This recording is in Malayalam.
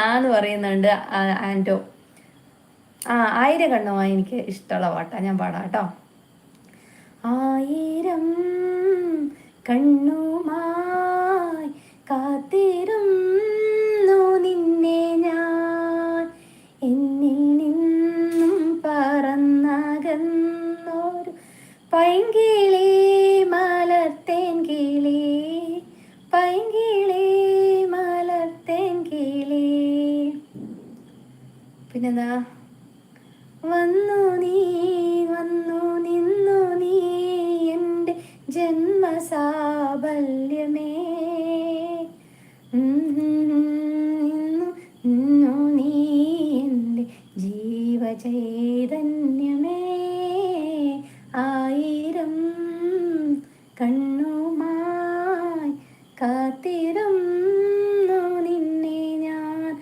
ആന്ന് പറയുന്നുണ്ട് ആൻറ്റോ. ആയിരം കണ്ണുമായി എനിക്ക് ഇഷ്ടമുള്ള പാട്ടാ, ഞാൻ പാടാം കേട്ടോ. ആയിരം കണ്ണുമായി കാത്തിരുന്നു നിന്നെ ഞാൻ, എന്നിൽ നിന്നും പറന്നകന്നൊരു പൈങ്കിളി, മലർത്തേൻ കിളി, പൈങ്കിളി മലർത്തേൻ കിളി. പിന്നെന്താ, വന്നു നീ വന്നു നിന്നു നീ എൻ്റെ ജന്മസാബല്യമേ, നിന്നു നീ എൻ്റെ ജീവചൈതന്യമേ.